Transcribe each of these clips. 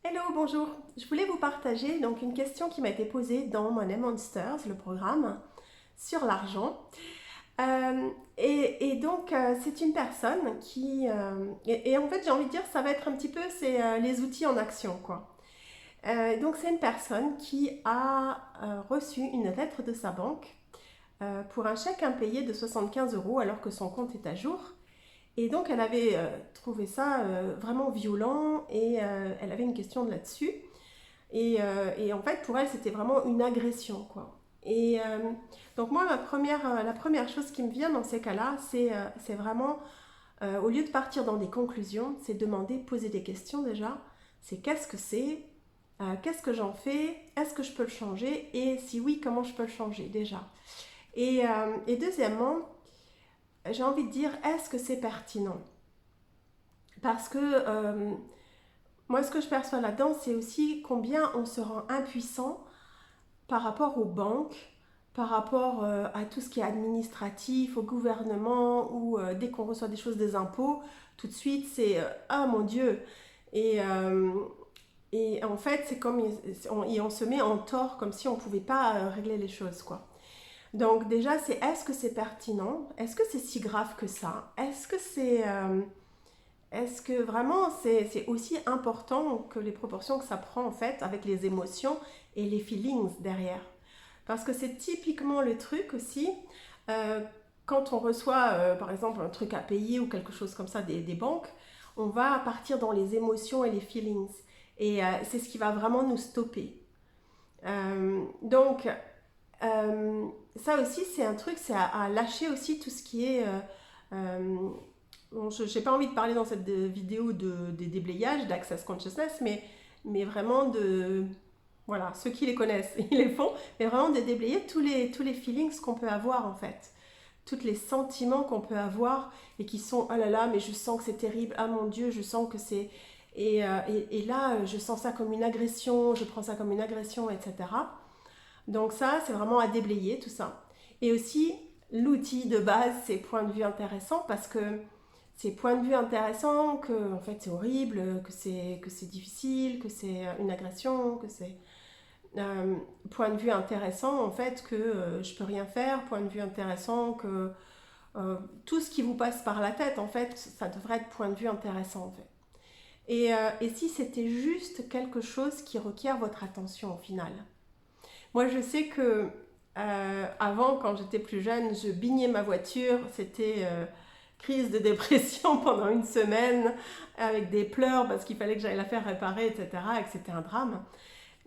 Hello, bonjour. Je voulais vous partager donc une question qui m'a été posée dans Money Monsters, le programme sur l'argent. C'est une personne qui en fait j'ai envie de dire ça va être un petit peu c'est les outils en action quoi. Donc c'est une personne qui a reçu une lettre de sa banque pour un chèque impayé de 75 euros alors que son compte est à jour. Et donc elle avait trouvé ça vraiment violent et elle avait une question là-dessus. Et en fait, pour elle, c'était vraiment une agression, quoi. Donc moi, la première chose qui me vient dans ces cas-là, c'est vraiment, au lieu de partir dans des conclusions, c'est demander, poser des questions déjà. C'est qu'est-ce que c'est? Qu'est-ce que j'en fais? Est-ce que je peux le changer? Et si oui, comment je peux le changer déjà? Et deuxièmement, j'ai envie de dire, est-ce que c'est pertinent? Parce que moi, ce que je perçois là-dedans, c'est aussi combien on se rend impuissant par rapport aux banques, par rapport à tout ce qui est administratif, au gouvernement, ou dès qu'on reçoit des choses des impôts, tout de suite c'est ah mon Dieu. Et, euh, et en fait, c'est comme on se met en tort, comme si on ne pouvait pas régler les choses, quoi. Donc déjà, c'est est-ce que c'est pertinent? Est-ce que c'est si grave que ça? Est-ce que vraiment c'est aussi important que les proportions que ça prend en fait avec les émotions et les feelings derrière? Parce que c'est typiquement le truc aussi, euh, quand on reçoit par exemple un truc à payer ou quelque chose comme ça des banques, on va partir dans les émotions et les feelings. Et c'est ce qui va vraiment nous stopper. Donc, ça aussi, c'est un truc, c'est à lâcher aussi tout ce qui est bon, je n'ai pas envie de parler dans cette vidéo des déblayages, d'Access Consciousness, mais vraiment de... Voilà, ceux qui les connaissent, ils les font, mais vraiment de déblayer tous les feelings qu'on peut avoir en fait. Tous les sentiments qu'on peut avoir et qui sont, oh là là, mais je sens que c'est terrible, ah mon Dieu, je sens que c'est... Et là, je sens ça comme une agression, je prends ça comme une agression, etc. Donc ça, c'est vraiment à déblayer tout ça. Et aussi, l'outil de base, c'est point de vue intéressant parce que c'est point de vue intéressant que en fait c'est horrible, que c'est difficile, que c'est une agression, que c'est point de vue intéressant en fait que je peux rien faire, point de vue intéressant que tout ce qui vous passe par la tête en fait, ça devrait être point de vue intéressant en fait. Et si c'était juste quelque chose qui requiert votre attention au final. Moi, je sais que avant, quand j'étais plus jeune, je bignais ma voiture. C'était crise de dépression pendant une semaine, avec des pleurs parce qu'il fallait que j'aille la faire réparer, etc. Et que c'était un drame.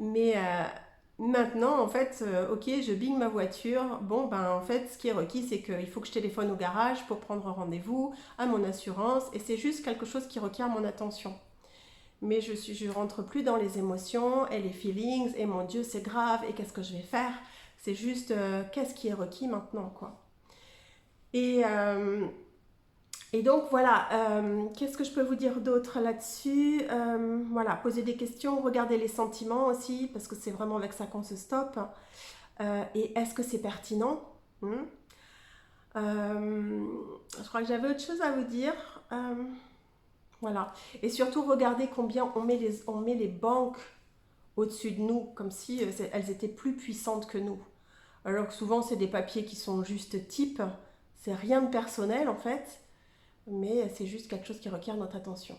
Mais maintenant, en fait, ok, je bigne ma voiture. Bon, ben, en fait, ce qui est requis, c'est qu'il faut que je téléphone au garage pour prendre rendez-vous à mon assurance. Et c'est juste quelque chose qui requiert mon attention. Mais je rentre plus dans les émotions et les feelings et mon Dieu c'est grave et qu'est-ce que je vais faire. C'est juste qu'est-ce qui est requis maintenant quoi. Et, euh, et donc voilà, qu'est-ce que je peux vous dire d'autre là-dessus? Voilà, poser des questions, regarder les sentiments aussi parce que c'est vraiment avec ça qu'on se stoppe. Et est-ce que c'est pertinent? Je crois que j'avais autre chose à vous dire. Voilà. Et surtout, regardez combien on met les banques au-dessus de nous, comme si elles étaient plus puissantes que nous. Alors que souvent, c'est des papiers qui sont juste types, c'est rien de personnel en fait, mais c'est juste quelque chose qui requiert notre attention.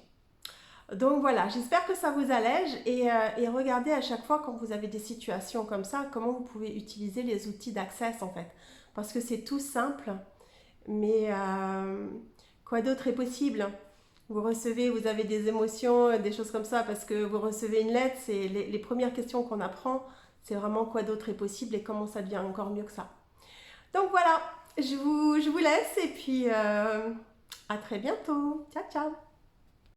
Donc voilà, j'espère que ça vous allège et regardez à chaque fois quand vous avez des situations comme ça, comment vous pouvez utiliser les outils d'Access en fait. Parce que c'est tout simple, mais quoi d'autre est possible? Vous recevez, vous avez des émotions, des choses comme ça, parce que vous recevez une lettre, c'est les premières questions qu'on apprend, c'est vraiment quoi d'autre est possible et comment ça devient encore mieux que ça. Donc voilà, je vous laisse et puis à très bientôt. Ciao, ciao.